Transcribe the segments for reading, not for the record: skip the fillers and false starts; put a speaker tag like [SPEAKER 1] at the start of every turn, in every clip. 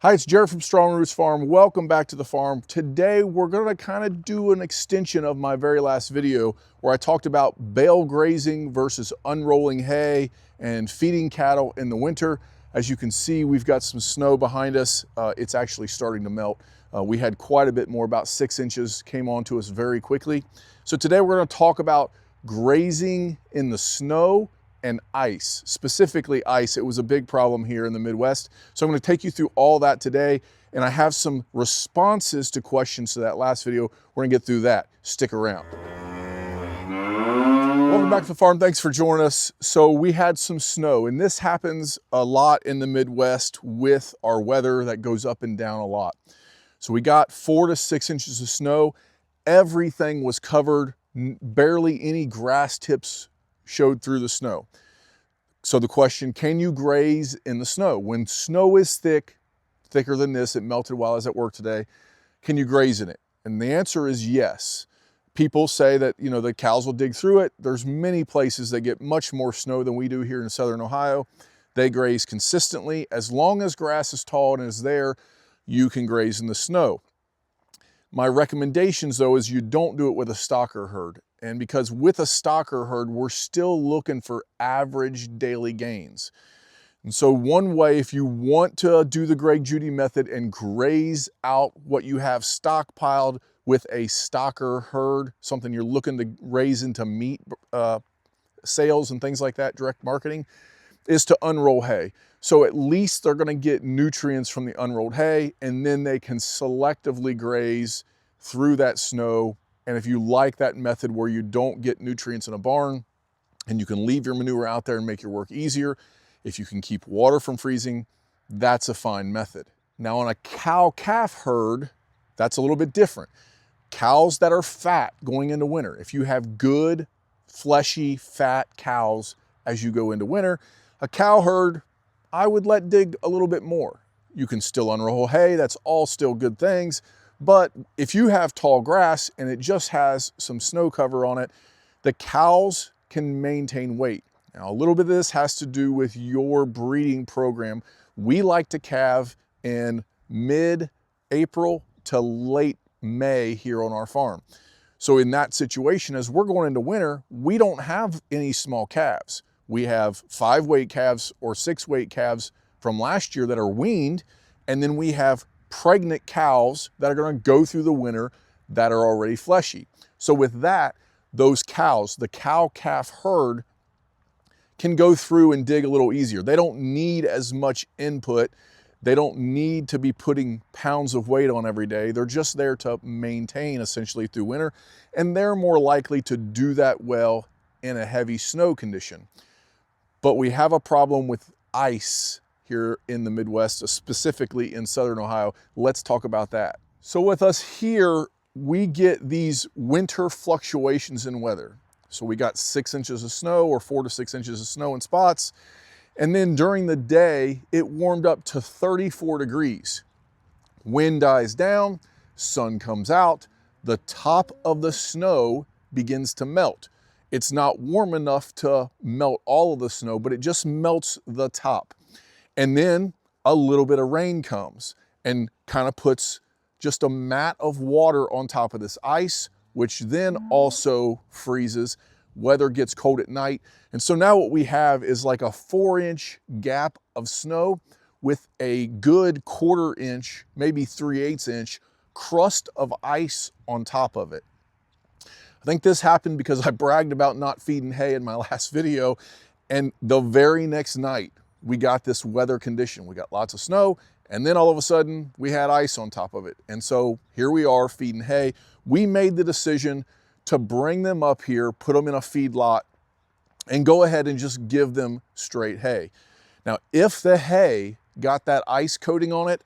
[SPEAKER 1] Hi, it's Jared from Strongroots Farm. Welcome back to the farm. Today, we're gonna kind of do an extension of my very last video where I talked about bale grazing versus unrolling hay and feeding cattle in the winter. As you can see, we've got some snow behind us. It's actually starting to melt. We had quite a bit more, about 6 inches came onto us very quickly. So today we're gonna talk about grazing in the snow and ice, specifically ice. It was a big problem here in the Midwest. So I'm gonna take you through all that today, and I have some responses to questions to that last video. We're gonna get through that. Stick around. Welcome back to the farm. Thanks for joining us. So we had some snow, and this happens a lot in the Midwest with our weather that goes up and down a lot. So we got 4 to 6 inches of snow. Everything was covered, barely any grass tips showed through the snow. So the question, can you graze in the snow? When snow is thick, thicker than this, it melted while I was at work today, can you graze in it? And the answer is yes. People say that, the cows will dig through it. There's many places that get much more snow than we do here in Southern Ohio. They graze consistently. As long as grass is tall and is there, you can graze in the snow. My recommendations though is you don't do it with a stocker herd. And because with a stocker herd, we're still looking for average daily gains. And so one way, if you want to do the Greg Judy method and graze out what you have stockpiled with a stocker herd, something you're looking to raise into meat sales and things like that, direct marketing, is to unroll hay. So at least they're gonna get nutrients from the unrolled hay, and then they can selectively graze through that snow. And if you like that method where you don't get nutrients in a barn and you can leave your manure out there and make your work easier, if you can keep water from freezing, that's a fine method. Now on a cow-calf herd, that's a little bit different. Cows that are fat going into winter, if you have good, fleshy, fat cows as you go into winter, a cow herd, I would let dig a little bit more. You can still unroll hay, that's all still good things. But if you have tall grass and it just has some snow cover on it, the cows can maintain weight. Now, a little bit of this has to do with your breeding program. We like to calve in mid-April to late May here on our farm. So in that situation, as we're going into winter, we don't have any small calves. We have 5-weight calves or 6-weight calves from last year that are weaned, and then we have pregnant cows that are going to go through the winter that are already fleshy. So with that, those cows, the cow-calf herd, can go through and dig a little easier. They don't need as much input. They don't need to be putting pounds of weight on every day. They're just there to maintain essentially through winter, and they're more likely to do that well in a heavy snow condition. But we have a problem with ice here in the Midwest, specifically in Southern Ohio. Let's talk about that. So with us here, we get these winter fluctuations in weather. So we got 6 inches of snow or 4 to 6 inches of snow in spots. And then during the day, it warmed up to 34 degrees. Wind dies down, sun comes out, the top of the snow begins to melt. It's not warm enough to melt all of the snow, but it just melts the top. And then a little bit of rain comes and kind of puts just a mat of water on top of this ice, which then also freezes. Weather gets cold at night. And so now what we have is like a 4-inch gap of snow with a good 1/4 inch, maybe 3/8 inch crust of ice on top of it. I think this happened because I bragged about not feeding hay in my last video, and the very next night, we got this weather condition. We got lots of snow, and then all of a sudden we had ice on top of it. And so here we are feeding hay. We made the decision to bring them up here, put them in a feedlot, and go ahead and just give them straight hay. Now, if the hay got that ice coating on it,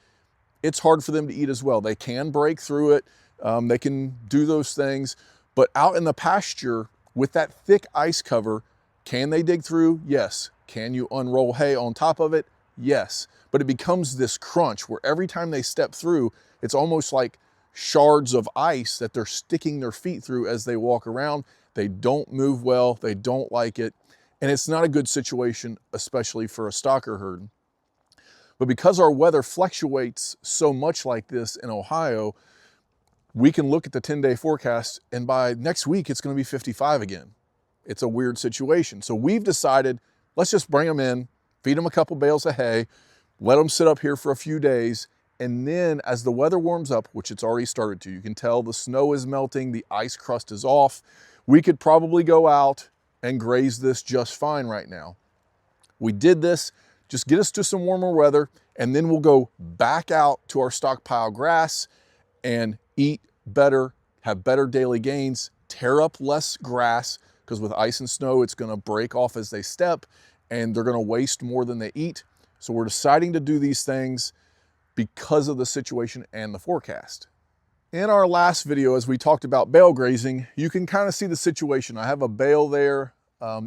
[SPEAKER 1] it's hard for them to eat as well. They can break through it. They can do those things, but out in the pasture with that thick ice cover, can they dig through? Yes. Can you unroll hay on top of it? Yes. But it becomes this crunch where every time they step through, it's almost like shards of ice that they're sticking their feet through as they walk around. They don't move well. They don't like it. And it's not a good situation, especially for a stocker herd. But because our weather fluctuates so much like this in Ohio, we can look at the 10-day forecast and by next week, it's gonna be 55 again. It's a weird situation. So we've decided, let's just bring them in, feed them a couple bales of hay, let them sit up here for a few days. And then as the weather warms up, which it's already started to, you can tell the snow is melting, the ice crust is off. We could probably go out and graze this just fine right now. We did this, just get us to some warmer weather, and then we'll go back out to our stockpile grass and eat better, have better daily gains, tear up less grass, because with ice and snow, it's gonna break off as they step, and they're gonna waste more than they eat. So we're deciding to do these things because of the situation and the forecast. In our last video, as we talked about bale grazing, you can kind of see the situation. I have a bale there.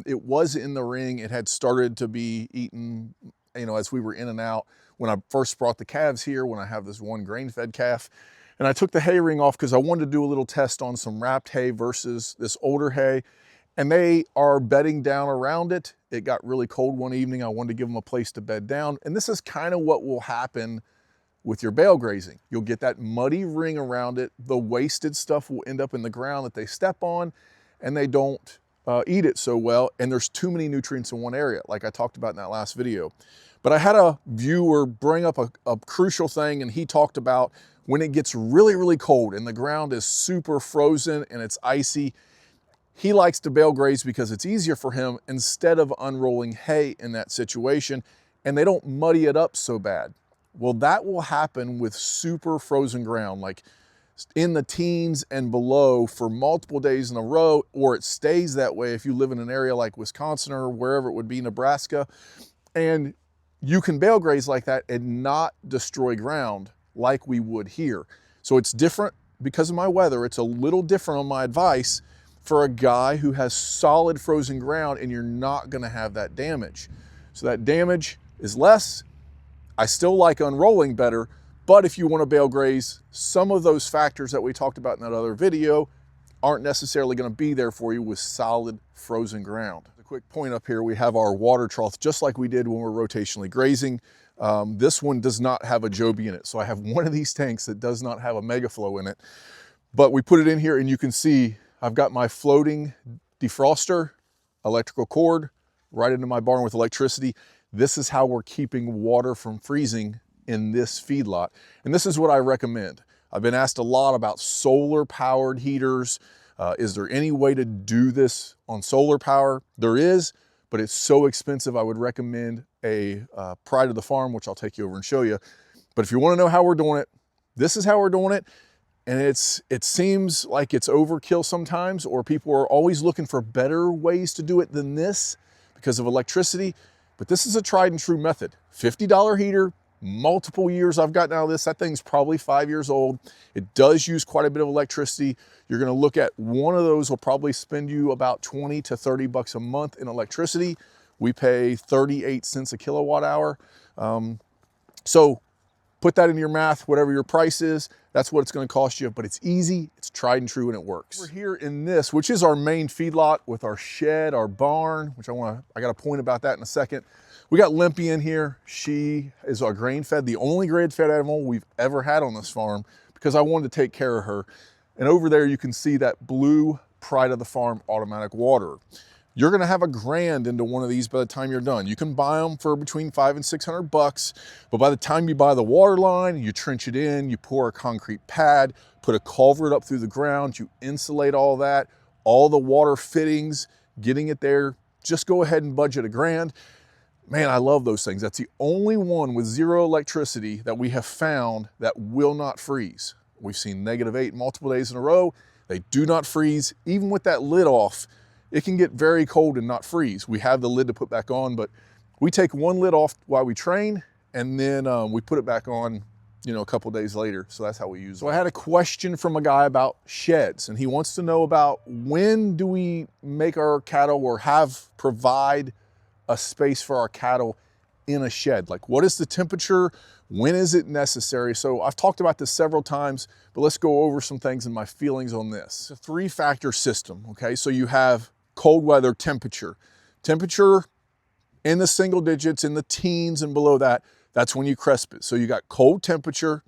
[SPEAKER 1] It was in the ring. It had started to be eaten, as we were in and out. When I first brought the calves here, when I have this one grain-fed calf, and I took the hay ring off because I wanted to do a little test on some wrapped hay versus this older hay, and they are bedding down around it. It got really cold one evening. I wanted to give them a place to bed down, and this is kind of what will happen with your bale grazing. You'll get that muddy ring around it. The wasted stuff will end up in the ground that they step on, and they don't eat it so well, and there's too many nutrients in one area, like I talked about in that last video. But I had a viewer bring up a crucial thing, and he talked about when it gets really, really cold and the ground is super frozen and it's icy, he likes to bale graze because it's easier for him instead of unrolling hay in that situation, and they don't muddy it up so bad. Well, that will happen with super frozen ground, like in the teens and below for multiple days in a row, or it stays that way if you live in an area like Wisconsin or wherever it would be, Nebraska. And you can bale graze like that and not destroy ground like we would here. So it's different because of my weather. It's a little different on my advice for a guy who has solid frozen ground, and you're not gonna have that damage. So that damage is less. I still like unrolling better, but if you want to bale graze, some of those factors that we talked about in that other video aren't necessarily going to be there for you with solid frozen ground. A quick point up here, we have our water trough, just like we did when we're rotationally grazing. This one does not have a Jobe in it. So I have one of these tanks that does not have a MegaFlow in it, but we put it in here and you can see I've got my floating defroster, electrical cord right into my barn with electricity. This is how we're keeping water from freezing in this feedlot. And this is what I recommend. I've been asked a lot about solar powered heaters. Is there any way to do this on solar power? There is, but it's so expensive. I would recommend a Pride of the Farm, which I'll take you over and show you. But if you want to know how we're doing it, this is how we're doing it. And it seems like it's overkill sometimes, or people are always looking for better ways to do it than this because of electricity. But this is a tried and true method. $50 heater, multiple years I've gotten out of this. That thing's probably 5 years old. It does use quite a bit of electricity. You're gonna look at one of those will probably spend you about 20 to 30 bucks a month in electricity. We pay 38 cents a kilowatt hour. So put that in your math, whatever your price is, that's what it's gonna cost you, but it's easy, it's tried and true, and it works. We're here in this, which is our main feedlot with our shed, our barn, which I got a point about that in a second. We got Limpy in here. She is our grain fed, the only grain fed animal we've ever had on this farm because I wanted to take care of her. And over there you can see that blue Pride of the Farm automatic waterer. You're gonna have a grand into one of these by the time you're done. You can buy them for between $500 and $600, but by the time you buy the water line, you trench it in, you pour a concrete pad, put a culvert up through the ground, you insulate all that, all the water fittings, getting it there, just go ahead and budget $1,000. Man, I love those things. That's the only one with zero electricity that we have found that will not freeze. We've seen -8 multiple days in a row. They do not freeze. Even with that lid off, it can get very cold and not freeze. We have the lid to put back on, but we take one lid off while we train, and then we put it back on, a couple days later. So that's how we use it. So I had a question from a guy about sheds, and he wants to know about when do we make our cattle or provide a space for our cattle in a shed? Like, what is the temperature? When is it necessary? So I've talked about this several times, but let's go over some things and my feelings on this. It's a 3-factor system, okay? So you have cold weather temperature. Temperature in the single digits, in the teens and below that, That's when you cresp it. So you got cold temperature,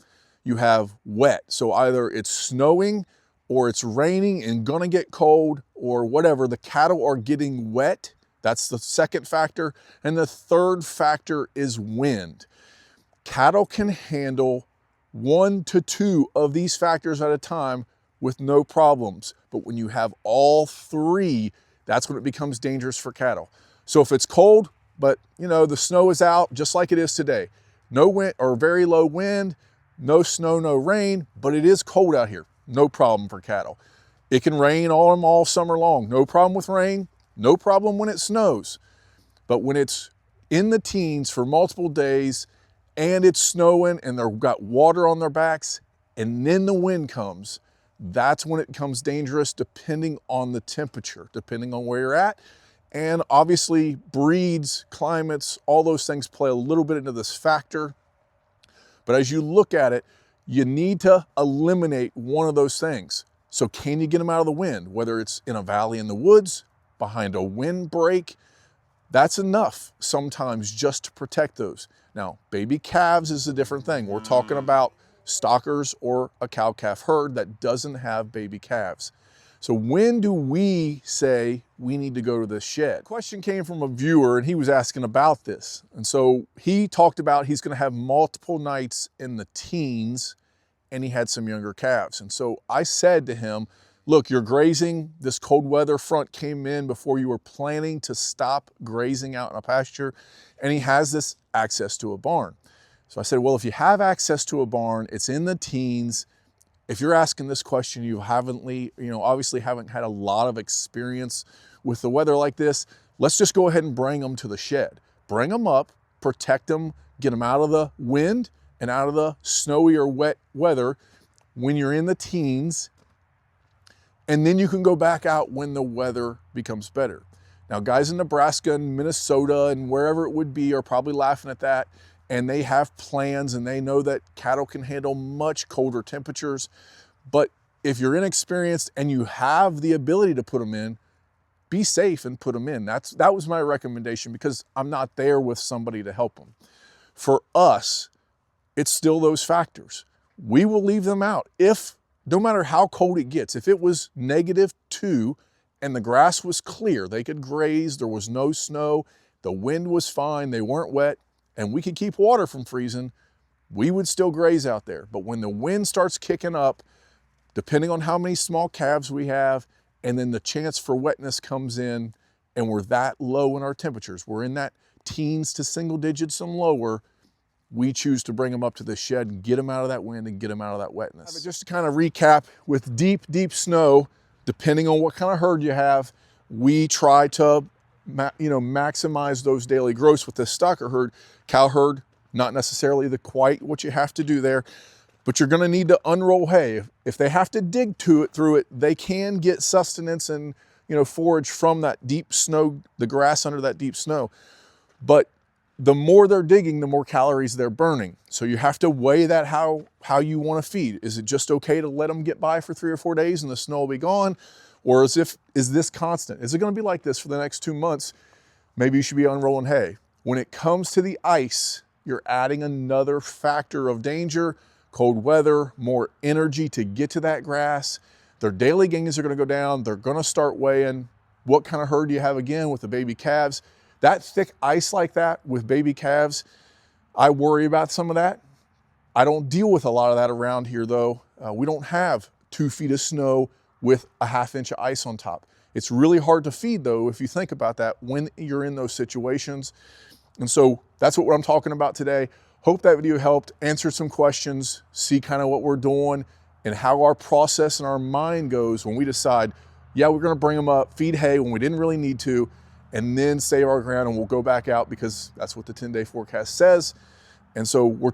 [SPEAKER 1] you have wet. So either it's snowing or it's raining and gonna get cold or whatever. The cattle are getting wet. That's the second factor. And the third factor is wind. Cattle can handle 1 to 2 of these factors at a time with no problems. But when you have all 3, that's when it becomes dangerous for cattle. So if it's cold, but you know, the snow is out just like it is today. No wind or very low wind, no snow, no rain, but it is cold out here. No problem for cattle. It can rain all summer long. No problem with rain, no problem when it snows. But when it's in the teens for multiple days and it's snowing and they've got water on their backs and then the wind comes, that's when it becomes dangerous depending on the temperature, depending on where you're at. And obviously breeds, climates, all those things play a little bit into this factor. But as you look at it, you need to eliminate one of those things. So can you get them out of the wind? Whether it's in a valley in the woods, behind a windbreak, that's enough sometimes just to protect those. Now, baby calves is a different thing. We're talking about stockers or a cow-calf herd that doesn't have baby calves. So when do we say we need to go to the shed? The question came from a viewer and he was asking about this. And so he talked about he's gonna have multiple nights in the teens and he had some younger calves. And so I said to him, look, you're grazing, this cold weather front came in before you were planning to stop grazing out in a pasture, and he has this access to a barn. So I said, well, if you have access to a barn, it's in the teens. If you're asking this question, you obviously haven't had a lot of experience with the weather like this, let's just go ahead and bring them to the shed. Bring them up, protect them, get them out of the wind and out of the snowy or wet weather when you're in the teens, and then you can go back out when the weather becomes better. Now, guys in Nebraska and Minnesota and wherever it would be are probably laughing at that, and they have plans and they know that cattle can handle much colder temperatures. But if you're inexperienced and you have the ability to put them in, be safe and put them in. That was my recommendation because I'm not there with somebody to help them. For us, it's still those factors. We will leave them out no matter how cold it gets. If it was -2 and the grass was clear, they could graze, there was no snow, the wind was fine, they weren't wet, and we could keep water from freezing, we would still graze out there. But when the wind starts kicking up, depending on how many small calves we have, and then the chance for wetness comes in, and we're that low in our temperatures, we're in that teens to single digits and lower, we choose to bring them up to the shed and get them out of that wind and get them out of that wetness. Just to kind of recap, with deep, deep snow, depending on what kind of herd you have, we try to maximize those daily growths with this stocker herd. Cow herd, not necessarily quite what you have to do there, but you're gonna need to unroll hay. If they have to dig through it, they can get sustenance and forage from that deep snow, the grass under that deep snow. But the more they're digging, the more calories they're burning. So you have to weigh that how you want to feed. Is it just okay to let them get by for 3 or 4 days and the snow will be gone? Or is this constant? Is it going to be like this for the next 2 months? Maybe you should be unrolling hay. When it comes to the ice, you're adding another factor of danger, cold weather, more energy to get to that grass. Their daily gains are going to go down. They're going to start weighing. What kind of herd do you have again with the baby calves? That thick ice like that with baby calves, I worry about some of that. I don't deal with a lot of that around here though. We don't have 2 feet of snow with a ½ inch of ice on top. It's really hard to feed though, if you think about that, when you're in those situations. And so that's what I'm talking about today. Hope that video helped, answer some questions, see kind of what we're doing and how our process and our mind goes when we decide, yeah, we're gonna bring them up, feed hay when we didn't really need to, and then save our ground and we'll go back out because that's what the 10-day forecast says. And so I'm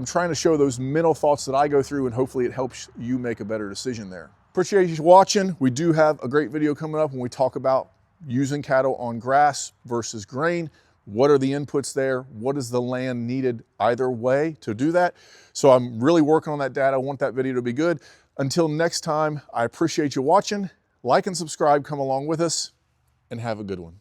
[SPEAKER 1] trying to show those mental thoughts that I go through, and hopefully it helps you make a better decision there. Appreciate you watching. We do have a great video coming up when we talk about using cattle on grass versus grain. What are the inputs there? What is the land needed either way to do that? So I'm really working on that data. I want that video to be good. Until next time, I appreciate you watching. Like and subscribe, come along with us, and have a good one.